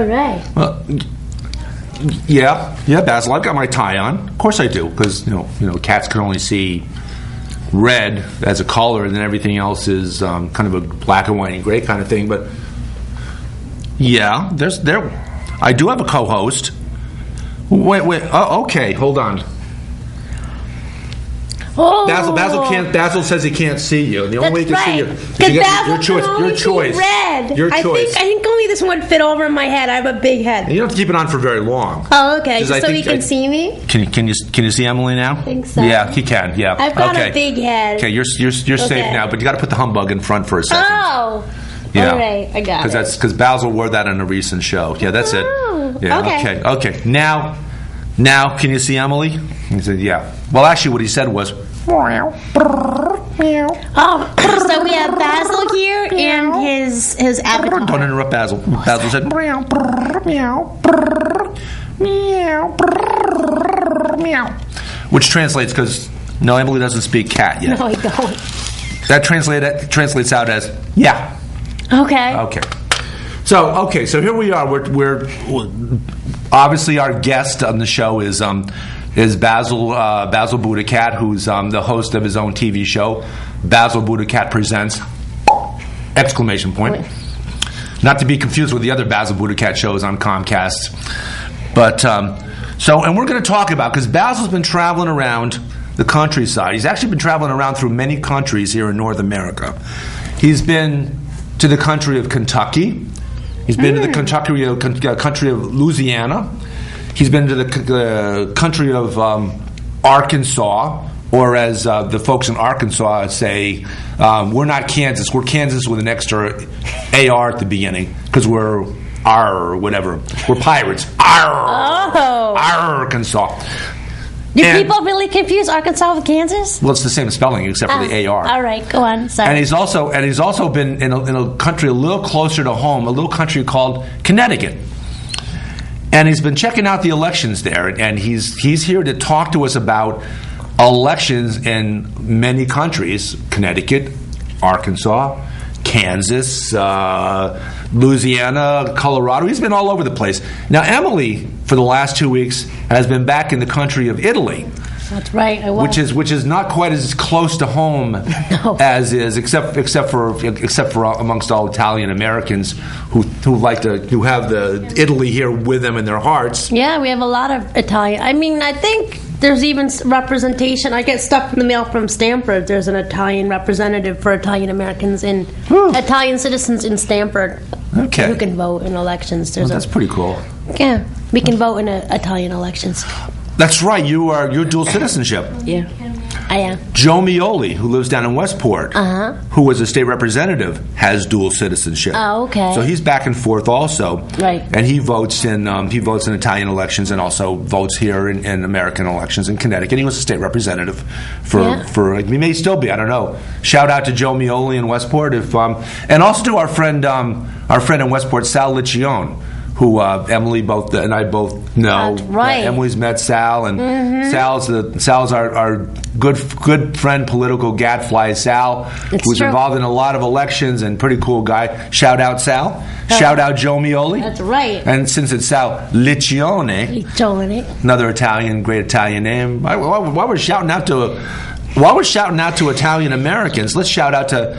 right. Yeah, Basil. I've got my tie on. Of course I do, because cats can only see red as a color, and then everything else is kind of a black and white and gray kind of thing. But yeah, I do have a co-host. Wait. Oh, okay, hold on. Oh. Basil says he can't see you. The only way he can see you because your choice. Red. Your choice. I think only this one fit over my head. I have a big head. And you don't have to keep it on for very long. Oh, okay. Just so he can see me. Can you see Emily now? I think so. Yeah, he can. Yeah. I've got a big head. Okay, you're safe now, but you got to put the humbug in front for a second. Oh. Yeah. All right, I got it. Because Basil wore that on a recent show. Yeah, that's it. Yeah. Okay. Now, can you see Emily? He said, yeah. Well, actually, what he said was. Oh, so we have Basil here and his avatar. Don't interrupt Basil. Basil said, which translates because Emily doesn't speak cat yet. No, I don't. That translates out as yeah. Okay. So here we are. We're obviously our guest on the show is Basil BuddhaCat, who's the host of his own TV show, Basil BuddhaCat Presents! Exclamation point. Not to be confused with the other Basil BuddhaCat shows on Comcast. But and we're going to talk about, because Basil's been traveling around the countryside. He's actually been traveling around through many countries here in North America. He's been to the country of Kentucky. He's been to the country of Louisiana. He's been to the country of Arkansas, or as the folks in Arkansas say, we're not Kansas. We're Kansas with an extra AR at the beginning, because we're R or whatever. We're pirates. Arkansas. Do people really confuse Arkansas with Kansas? Well, it's the same spelling except for the AR. All right, go on. Sorry. And he's also been in a country a little closer to home, a little country called Connecticut. And he's been checking out the elections there, and he's here to talk to us about elections in many countries: Connecticut, Arkansas, Kansas, Louisiana, Colorado. He's been all over the place. Now, Emily, for the last 2 weeks, has been back in the country of Italy. That's right. I was. Which is not quite as close to home as is, except for amongst all Italian Americans who have the Italy here with them in their hearts. Yeah, we have a lot of Italian. I mean, I think there's even representation. I get stuff in the mail from Stamford. There's an Italian representative for Italian Americans and Italian citizens in Stamford. Okay. Who can vote in elections. That's pretty cool. Yeah, we can vote in Italian elections. That's right. You're dual citizenship. Yeah, I am. Joe Mioli, who lives down in Westport, who was a state representative, has dual citizenship. Oh, okay. So he's back and forth also. Right. And he votes in Italian elections and also votes here in American elections in Connecticut. He was a state representative for he may still be. I don't know. Shout out to Joe Mioli in Westport, and also to our friend in Westport, Sal Liccione, who Emily and I both know. That's right. Emily's met Sal, and Sal's our good friend, political gadfly Sal, who's involved in a lot of elections and pretty cool guy. Shout out Sal. Shout out Joe Mioli. That's right. And since it's Sal Liccione, another great Italian name. While we're shouting out to Italian Americans, let's shout out to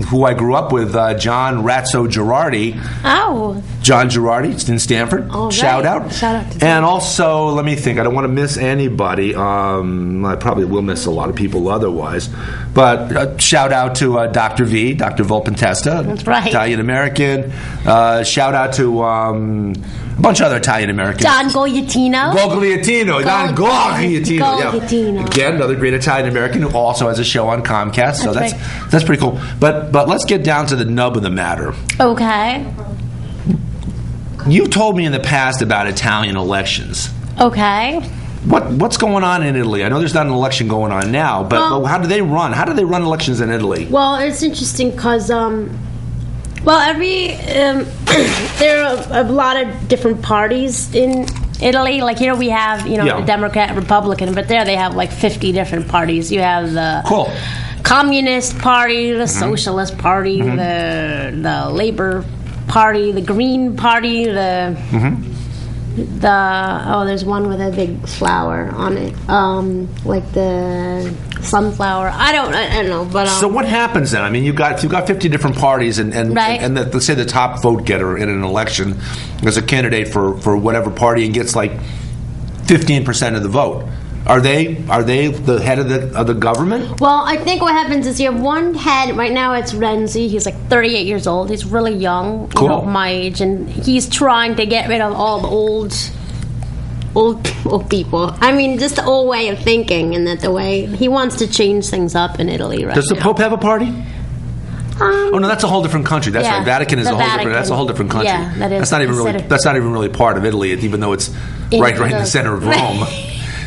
who I grew up with, John Razzo Girardi. Oh. John Girardi, it's in Stamford. All right. Shout out. Shout out to and also, let me think. I don't want to miss anybody. I probably will miss a lot of people otherwise. But shout out to Dr. V, Dr. Volpentesta. That's right. Italian American. Shout out to a bunch of other Italian Americans. Don Gogliatino. Don Gogliatino. Yeah. Again, another great Italian American who also has a show on Comcast. So that's pretty cool. But let's get down to the nub of the matter. Okay. You've told me in the past about Italian elections. Okay. What's going on in Italy? I know there's not an election going on now, but how do they run? How do they run elections in Italy? Well, it's interesting because there are a lot of different parties in Italy. Like here we have, the Democrat, Republican, but there they have like 50 different parties. You have the Communist Party, the Socialist Party, the Labor party, the Green Party, there's one with a big flower on it, like the sunflower. I don't know, but so what happens then? I mean, you've got 50 different parties, and let's say the top vote getter in an election is a candidate for whatever party and gets like 15% of the vote. Are they the head of the government? Well, I think what happens is you have one head. Right now it's Renzi. He's like 38 years old. He's really young, my age, and he's trying to get rid of all the old people. I mean, just the old way of thinking, and that the way he wants to change things up in Italy right now. Does the Pope have a party? Oh no, that's a whole different country. That's right. Vatican is that's a whole different country. Yeah, that is. That's not even really part of Italy, even though it's right in the center of Rome.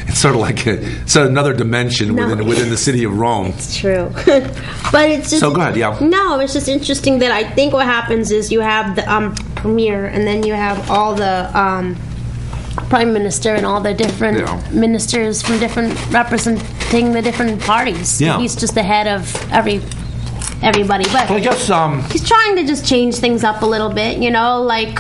It's sort of like another dimension within the city of Rome. It's true. But it's just... So go ahead, yeah. No, it's just interesting that I think what happens is you have the premier, and then you have all the prime minister and all the different ministers from representing the different parties. Yeah. He's just the head of everybody. But I guess he's trying to just change things up a little bit, like...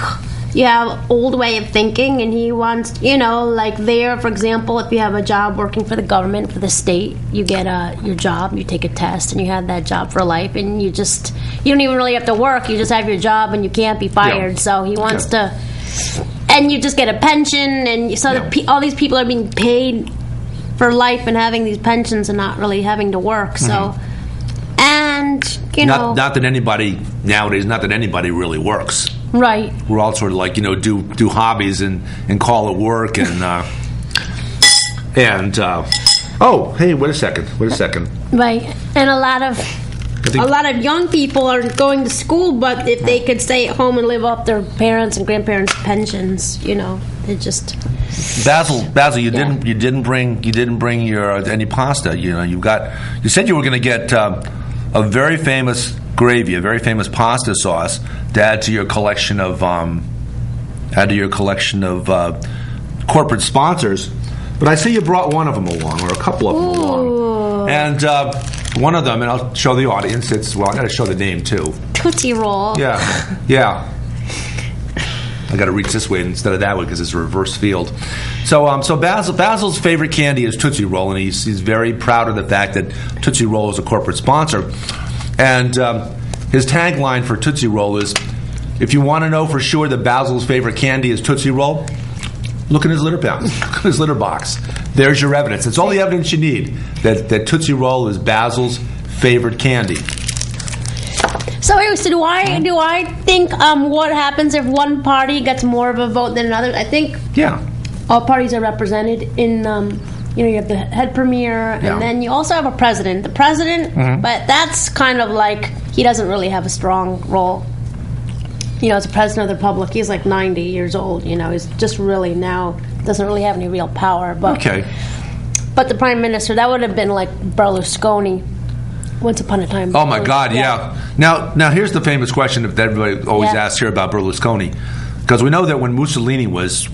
You have old way of thinking, and he wants, like there, for example, if you have a job working for the government, for the state, you get your job, you take a test, and you have that job for life, and you don't even really have to work, you just have your job, and you can't be fired. Yeah. So he wants to, and you just get a pension, and so all these people are being paid for life and having these pensions and not really having to work. So, and not that anybody nowadays, not that anybody really works. Right. We're all sort of like, do hobbies and call it work and oh, hey, wait a second. Right. And a lot of young people are going to school, but if they could stay at home and live off their parents and grandparents' pensions, it just... Basil, you didn't bring your any pasta. You said you were going to get a very famous gravy, a very famous pasta sauce to add to your collection of corporate sponsors. But I see you brought one of them along, or a couple of them along. And one of them, and I'll show the audience. I got to show the name too. Tootsie Roll. Yeah. I got to reach this way instead of that way because it's a reverse field. So Basil's favorite candy is Tootsie Roll, and he's very proud of the fact that Tootsie Roll is a corporate sponsor. And his tagline for Tootsie Roll is, if you want to know for sure that Basil's favorite candy is Tootsie Roll, look in his litter box. There's your evidence. It's all the evidence you need that Tootsie Roll is Basil's favorite candy. So do I think what happens if one party gets more of a vote than another? I think all parties are represented in you have the head premier, and then you also have a president. The president, but that's kind of like he doesn't really have a strong role. As a president of the republic, he's like 90 years old. He's just really now doesn't really have any real power. But the prime minister, that would have been like Berlusconi. Once upon a time. Oh my God! Yeah. Now here's the famous question that everybody always asks here about Berlusconi, because we know that when Mussolini was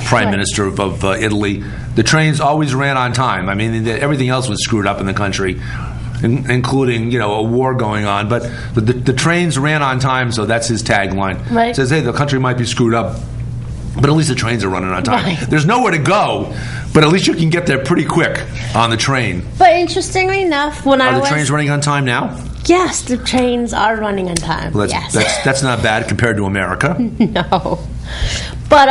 prime minister of Italy, the trains always ran on time. I mean, everything else was screwed up in the country, including a war going on. But the trains ran on time, so that's his tagline. Right. It says, hey, the country might be screwed up, but at least the trains are running on time. Right. There's nowhere to go, but at least you can get there pretty quick on the train. But interestingly enough, are the trains running on time now? Yes, the trains are running on time. Well, that's not bad compared to America. No. But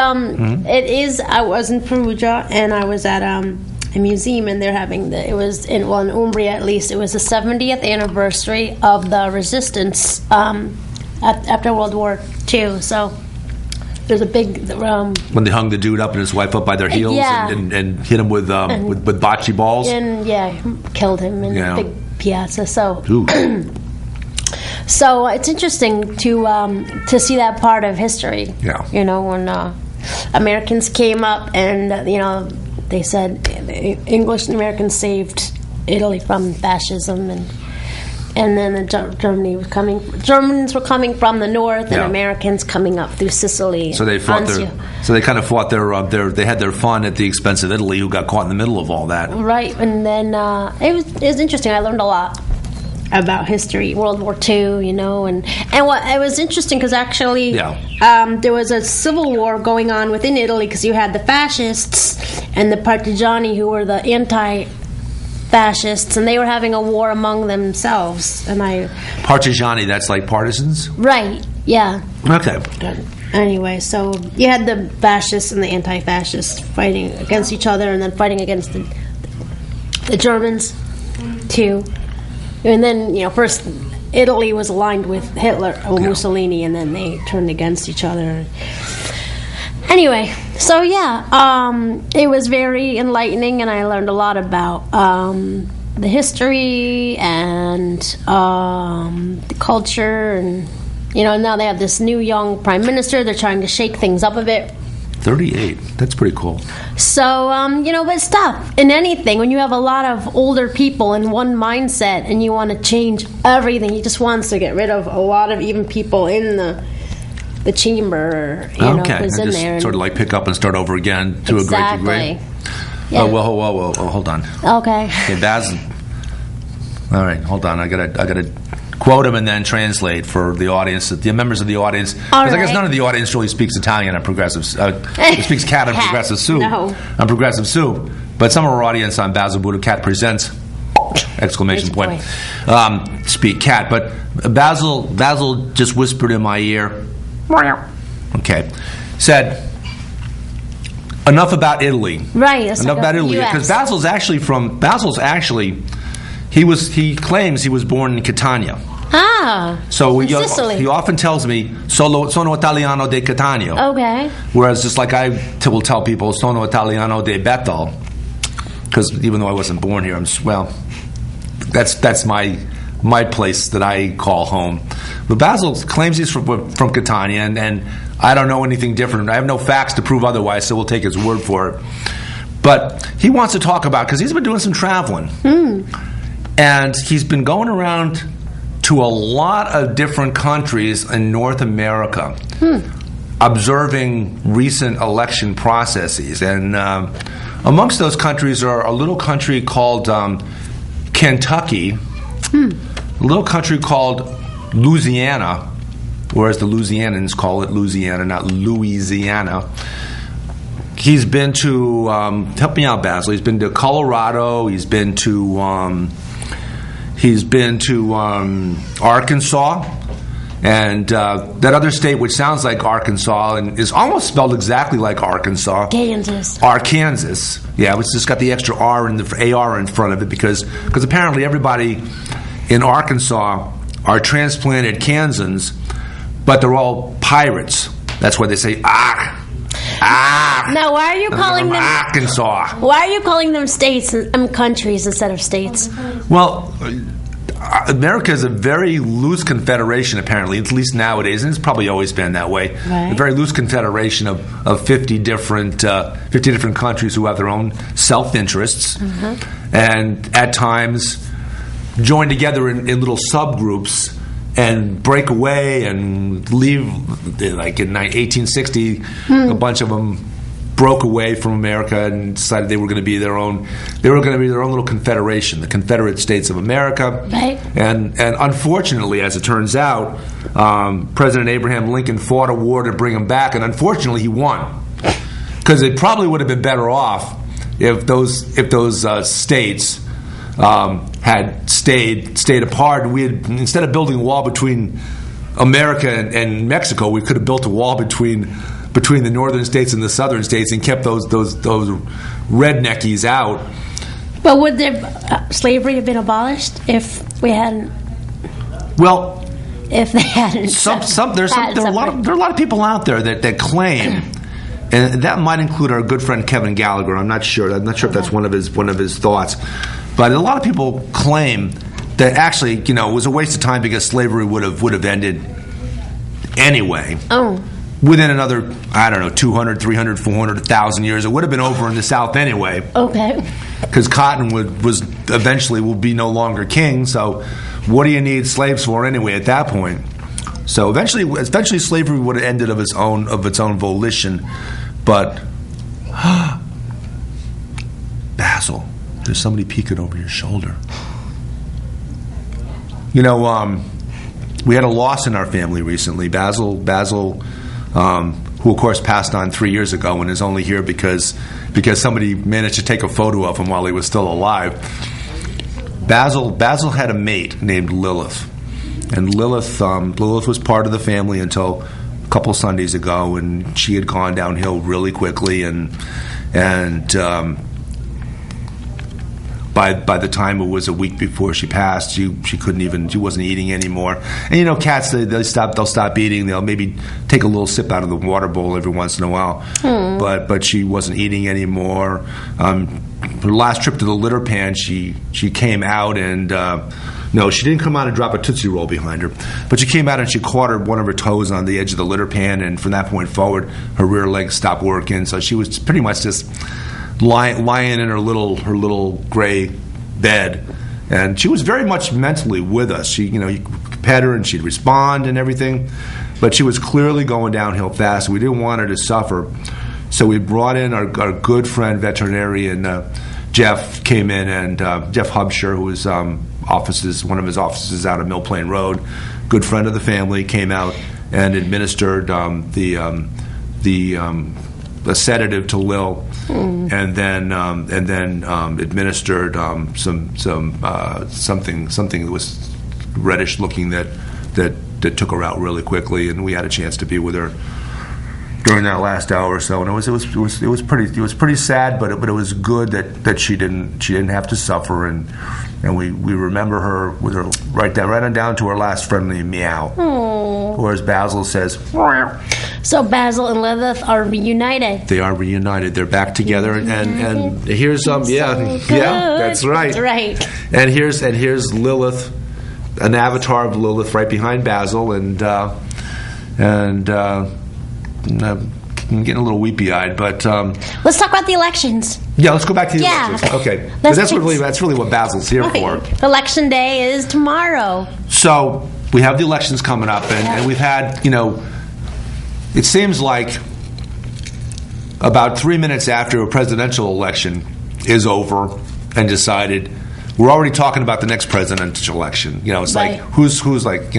it is. I was in Perugia, and I was at a museum, and they're having it was in Umbria at least. It was the 70th anniversary of the resistance after World War II. So. There's a big when they hung the dude up and his wife up by their heels and hit him with bocce balls and killed him in a big piazza. So so it's interesting to see that part of history. Yeah. When Americans came up and they said the English and Americans saved Italy from fascism and then Germans were coming from the north, and Americans coming up through Sicily. So they fought they kind of fought they had their fun at the expense of Italy, who got caught in the middle of all that. Right, and then it was interesting. I learned a lot. about history, World War II, you know, and what it was interesting because actually there was a civil war going on within Italy because you had the fascists and the partigiani who were the anti-fascists, and they were having a war among themselves. And partigiani, that's like partisans, right? Yeah. Okay. Anyway, so you had the fascists and the anti-fascists fighting against each other, and then fighting against the Germans too. And then, you know, first Italy was aligned with Hitler or Mussolini, and then they turned against each other. Anyway, so it was very enlightening, and I learned a lot about the history and the culture, and you know, now they have this new young prime minister. They're trying to shake things up a bit. 38. That's pretty cool. So, you know, but it's tough in anything. When you have a lot of older people in one mindset and you want to change everything, he just wants to get rid of a lot of even people in the chamber, you know, who's in there. Sort of like pick up and start over again to a great degree. Yeah. Whoa, hold on. Okay, Basil. All right, hold on. I gotta quote him and then translate for the audience, the members of the audience. Because I guess none of the audience really speaks Italian on Progressive. Speaks cat on Progressive Soup. No. On Progressive Soup. But some of our audience on Basil BuddhaCat Presents! Exclamation point. Speak cat. But Basil just whispered in my ear. Okay. Said, enough about Italy. Right. Enough about Italy. Because Basil's actually, he claims he was born in Catania. So he often tells me, sono Italiano de Catania. Okay. Whereas just like I will tell people, sono Italiano de Bethel. Because even though I wasn't born here, that's my place that I call home. But Basil claims he's from Catania, and I don't know anything different. I have no facts to prove otherwise, so we'll take his word for it. But he wants to talk about, because he's been doing some traveling. And he's been going around to a lot of different countries in North America, observing recent election processes. And amongst those countries are a little country called Kentucky, a little country called Louisiana, whereas the Louisianans call it Louisiana, not Louisiana. He's been to, help me out, Basil, he's been to Colorado, he's been to Arkansas, and that other state which sounds like Arkansas and is almost spelled exactly like Arkansas. Arkansas. Yeah, it's just got the extra R and the AR in front of it because apparently everybody in Arkansas are transplanted Kansans, but they're all pirates. That's why they say Now, why are you calling them Arkansas? Why are you calling them states and countries instead of states? Well, America is a very loose confederation, apparently, at least nowadays, and it's probably always been that way. Right. A very loose confederation of 50 different countries who have their own self-interests, and at times join together in little subgroups and break away and leave. Like in 1860, a bunch of them broke away from America and decided they were going to be their own. They were going to be their own little confederation, the Confederate States of America. Right. And unfortunately, as it turns out, President Abraham Lincoln fought a war to bring them back, and unfortunately, he won. Because it probably would have been better off if those states had stayed apart. We had, instead of building a wall between America and Mexico, we could have built a wall between the northern states and the southern states and kept those redneckies out. But would slavery have been abolished if we hadn't? Well, if they hadn't. There are a lot of people out there that claim. And that might include our good friend Kevin Gallagher. I'm not sure if that's one of his thoughts. But a lot of people claim that actually, it was a waste of time because slavery would have ended anyway. Oh. Within another, 200, 300, 400, 1,000 years, it would have been over in the South anyway. Okay. Because Cotton will be no longer king. So, what do you need slaves for anyway at that point? So eventually, slavery would have ended of its own volition. But Basil, there's somebody peeking over your shoulder. we had a loss in our family recently. Basil, who of course passed on 3 years ago and is only here because somebody managed to take a photo of him while he was still alive. Basil had a mate named Lilith, and Lilith was part of the family until a couple Sundays ago, and she had gone downhill really quickly, and by the time it was a week before she passed, she wasn't eating anymore. And cats, they'll stop eating. They'll maybe take a little sip out of the water bowl every once in a while. But she wasn't eating anymore. Her last trip to the litter pan, she came out and no, she didn't come out and drop a Tootsie Roll behind her, but she came out and she caught one of her toes on the edge of the litter pan, and from that point forward, her rear legs stopped working. So she was pretty much just lying in her little gray bed, and she was very much mentally with us. You could pet her and she'd respond and everything, but she was clearly going downhill fast. We didn't want her to suffer, so we brought in our good friend veterinarian Jeff came in, and Jeff Hubsher, who was one of his offices out of Mill Plain Road, good friend of the family, came out and administered a sedative to Lil, and then administered something that was reddish looking that took her out really quickly, and we had a chance to be with her during that last hour or so, and it was pretty sad, but it was good that she didn't have to suffer, and we remember her with her right on down to her last friendly meow. Aww. Or as Basil says. So Basil and Lilith are reunited. They are reunited. They're back together, and here's that's right. That's right. And here's Lilith, an avatar of Lilith right behind Basil, and I'm getting a little weepy-eyed, but let's talk about the elections. Yeah, let's go back to the elections. Okay, that's really what Basil's here for. Election day is tomorrow. So we have the elections coming up, and we've had, it seems like about 3 minutes after a presidential election is over and decided, we're already talking about the next presidential election. It's like who's like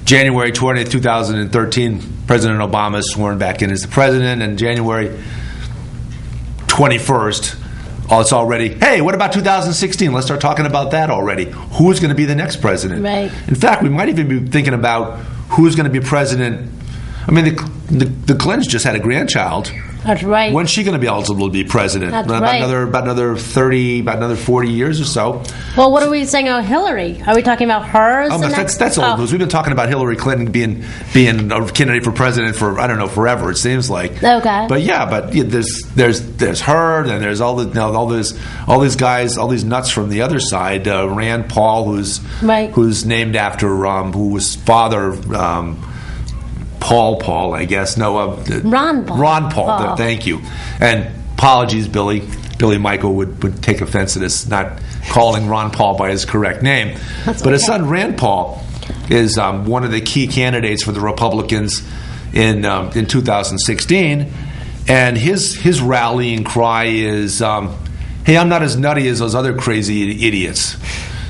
January 20th, 2013, President Obama is sworn back in as the president, and January 21st, it's already, hey, what about 2016? Let's start talking about that already. Who's going to be the next president? Right. In fact, we might even be thinking about who's going to be president. I mean, the Clintons just had a grandchild. That's right. When's she going to be eligible to be president? That's about right. Another 40 years or so. Well, what are we saying about Hillary? Are we talking about her? That's old news. We've been talking about Hillary Clinton being a candidate for president for, I don't know, forever. It seems like. Okay. But there's her, and there's all these guys, all these nuts from the other side. Rand Paul, who's named after who was father. Paul, I guess. No, Ron Paul. Thank you. And apologies, Billy. Billy Michael would take offense to this, not calling Ron Paul by his correct name. But his son, Rand Paul, is one of the key candidates for the Republicans in 2016. And his rallying cry is, hey, I'm not as nutty as those other crazy idiots.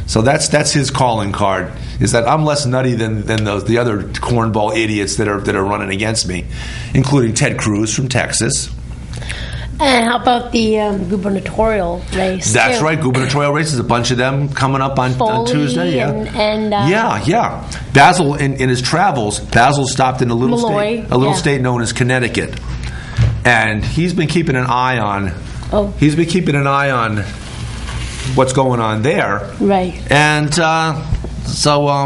So that's his calling card, is that I'm less nutty than the other cornball idiots that are running against me, including Ted Cruz from Texas. And how about the gubernatorial race? That's right, gubernatorial races. A bunch of them coming up on Tuesday. Yeah. Basil, in his travels, Basil stopped in a little state known as Connecticut, and he's been keeping an eye on. He's been keeping an eye on what's going on there, right? And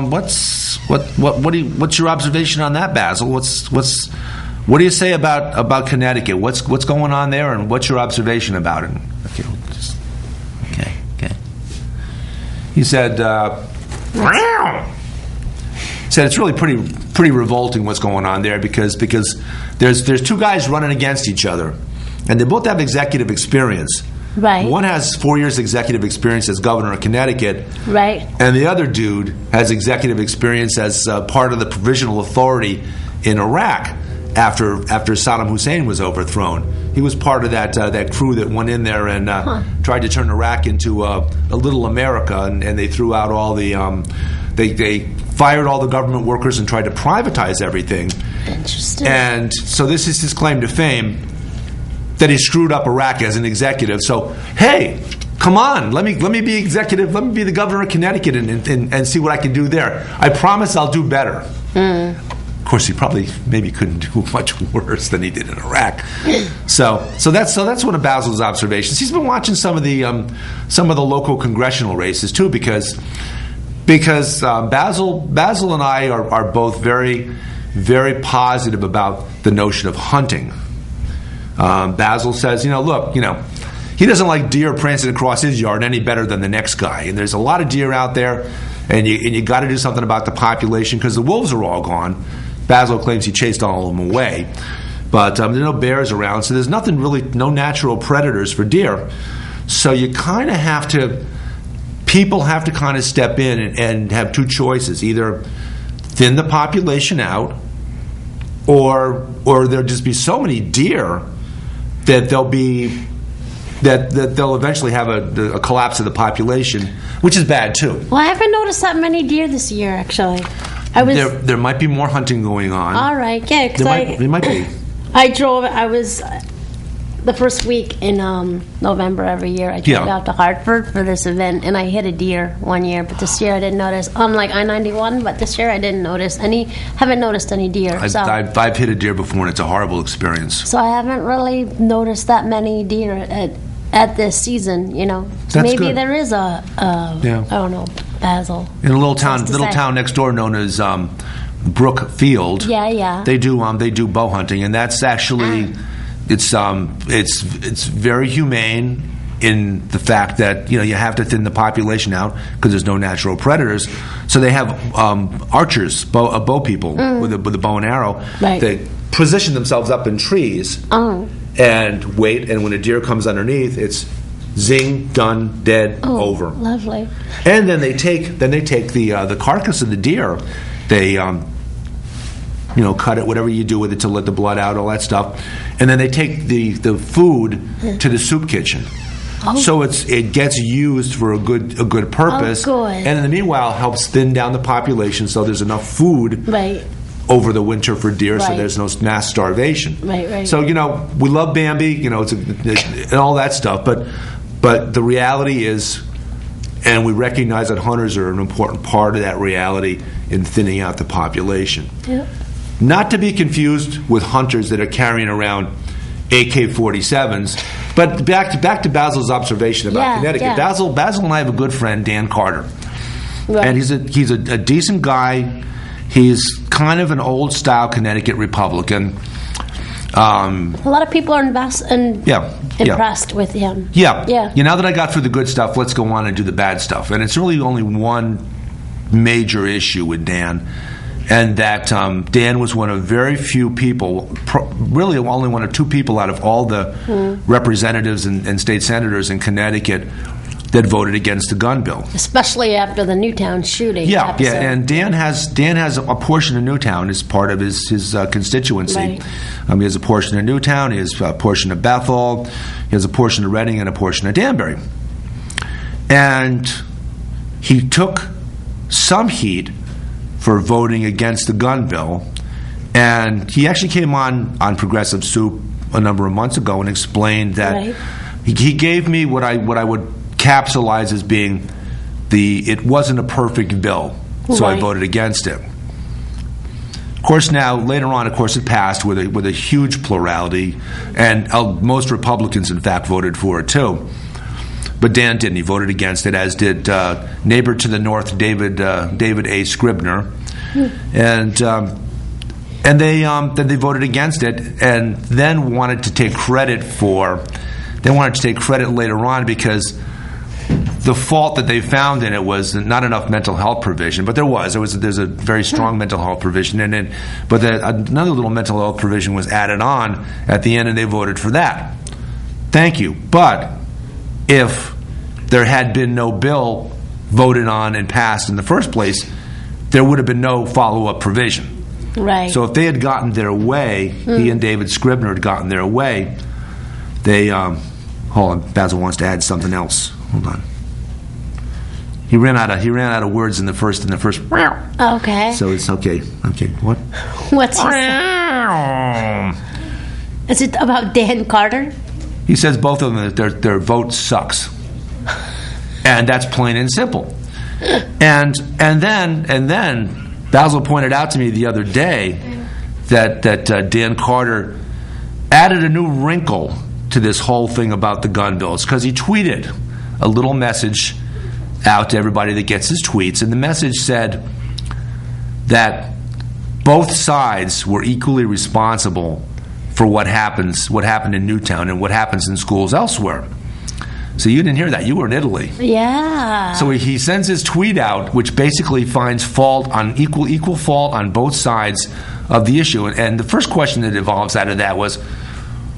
what's your observation on that, Basil? What do you say about Connecticut? What's going on there, and what's your observation about it? Okay. He said it's really pretty revolting what's going on there because there's two guys running against each other, and they both have executive experience. Right. One has 4 years executive experience as governor of Connecticut. Right. And the other dude has executive experience as part of the provisional authority in Iraq after Saddam Hussein was overthrown. He was part of that crew that went in there and tried to turn Iraq into a little America, and they threw out all the They fired all the government workers and tried to privatize everything. Interesting. And so this is his claim to fame, that he screwed up Iraq as an executive. So, hey, come on, let me be executive. Let me be the governor of Connecticut and see what I can do there. I promise I'll do better. Of course, he probably maybe couldn't do much worse than he did in Iraq. So that's one of Basil's observations. He's been watching some of the local congressional races too, because Basil and I are both very, very positive about the notion of hunting. Basil says, look, he doesn't like deer prancing across his yard any better than the next guy. And there's a lot of deer out there, and you got to do something about the population because the wolves are all gone. Basil claims he chased all of them away, but there are no bears around, so there's no natural predators for deer. So you kind of people have to kind of step in and have two choices: either thin the population out, or there'll just be so many deer that they'll eventually have a collapse of the population, which is bad too. Well, I haven't noticed that many deer this year, actually. There might be more hunting going on. All right, yeah, because there might be. I was the first week in November every year. I drove out to Hartford for this event, and I hit a deer one year. But this year I didn't notice. Unlike I-91, but this year I didn't notice any. Haven't noticed any deer. I've hit a deer before, and it's a horrible experience. So I haven't really noticed that many deer at this season. So that's maybe good. there is I don't know, Basil. In a little town next door known as Brookfield. Yeah. They do bow hunting, and that's actually it's very humane in the fact that you have to thin the population out because there's no natural predators. So they have archers, bow people with a bow and arrow. Right. They position themselves up in trees and wait, and when a deer comes underneath, it's zing, done, dead, over. Lovely. And then they take the carcass of the deer. They cut it, whatever you do with it to let the blood out, all that stuff, and then they take the food to the soup kitchen. So it gets used for a good purpose. Oh, good. And in the meanwhile helps thin down the population so there's enough food over the winter for deer, so there's no mass starvation. Right. So we love Bambi, and all that stuff, but the reality is, and we recognize that hunters are an important part of that reality in thinning out the population. Yep. Not to be confused with hunters that are carrying around AK-47s. But back to Basil's observation about Connecticut. Yeah. Basil and I have a good friend, Dan Carter, and he's a decent guy. He's kind of an old style Connecticut Republican. A lot of people are impressed with him. Yeah. Now that I got through the good stuff, let's go on and do the bad stuff. And it's really only one major issue with Dan, and that Dan was one of very few people, really only one or two people out of all the representatives and state senators in Connecticut that voted against the gun bill, especially after the Newtown shooting. Episode. And Dan has a portion of Newtown as part of his constituency. Right. He has a portion of Newtown, he has a portion of Bethel, he has a portion of Reading, and a portion of Danbury. And he took some heat for voting against the gun bill, and he actually came on Progressive Soup a number of months ago and explained that he gave me what I would capsulize as being it wasn't a perfect bill, so I voted against it. Of course, now later on, it passed with a huge plurality, and most Republicans, in fact, voted for it too. But Dan didn't. He voted against it, as did neighbor to the north, David A. Scribner, and they voted against it, and then wanted to take credit later on because the fault that they found in it was not enough mental health provision, but there's a very strong mental health provision in it, but another little mental health provision was added on at the end, and they voted for that. Thank you. But if there had been no bill voted on and passed in the first place, there would have been no follow-up provision. Right. So if they had gotten their way, he and David Scribner had gotten their way, they hold on, Basil wants to add something else. Hold on. He ran out of words in the first. Okay. So it's okay. Okay, what? What's he say? Is it about Dan Carter? He says both of them, their vote sucks. And that's plain and simple. And then Basil pointed out to me the other day that Dan Carter added a new wrinkle to this whole thing about the gun bills, because he tweeted a little message out to everybody that gets his tweets, and the message said that both sides were equally responsible for what happened in Newtown and what happens in schools elsewhere. So you didn't hear that. You were in Italy. Yeah. So he sends his tweet out, which basically finds fault on equal fault on both sides of the issue. And the first question that evolves out of that was,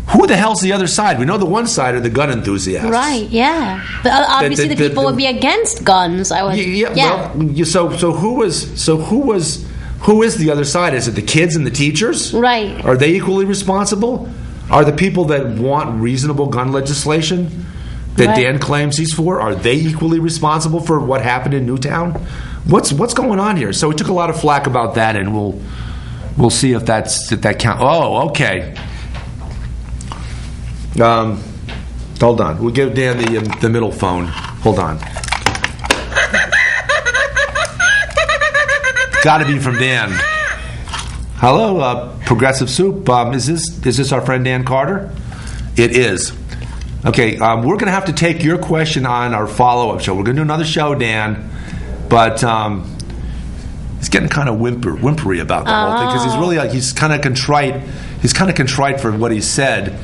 who the hell's the other side? We know the one side are the gun enthusiasts. Right, yeah. But obviously the people would be against guns. Well, who is the other side? Is it the kids and the teachers? Right. Are they equally responsible? Are the people that want reasonable gun legislation that Dan claims he's for, are they equally responsible for what happened in Newtown? What's going on here? So we took a lot of flack about that, and we'll see if that counts. Oh, okay. Hold on. We'll give Dan the middle phone. Hold on. Got to be from Dan. Hello, Progressive Soup. Is this our friend Dan Carter? It is. Okay, we're going to have to take your question on our follow-up show. We're going to do another show, Dan, but he's getting kind of whimpery about the whole thing, because he's really he's kind of contrite. He's kind of contrite for what he said,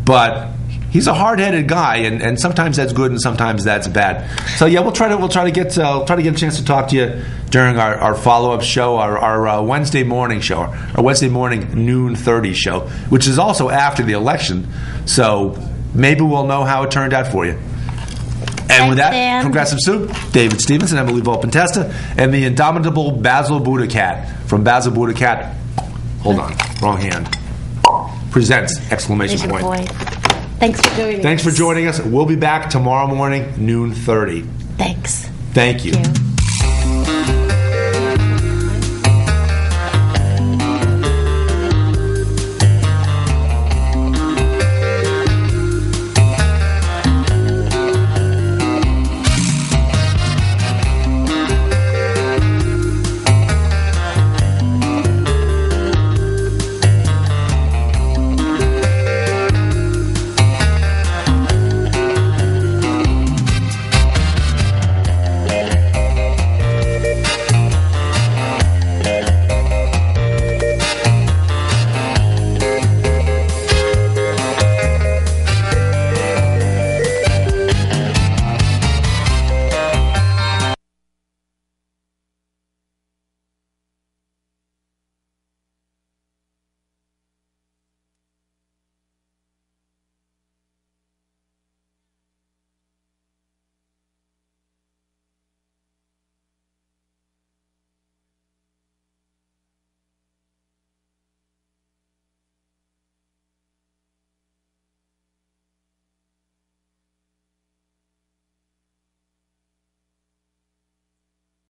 but he's a hard-headed guy, and sometimes that's good and sometimes that's bad. So yeah, we'll try to get a chance to talk to you during our follow-up show, our Wednesday morning show, our Wednesday morning noon 30 show, which is also after the election. So maybe we'll know how it turned out for you. And with that, Dan. Progressive Soup, David Stevenson, Emily Volpentesta, and the indomitable Basil BuddhaCat from Basil BuddhaCat. Hold on, wrong hand. Presents! Exclamation point. Thanks for joining us. Thanks for joining us. We'll be back tomorrow morning, noon 30. Thanks. Thank you.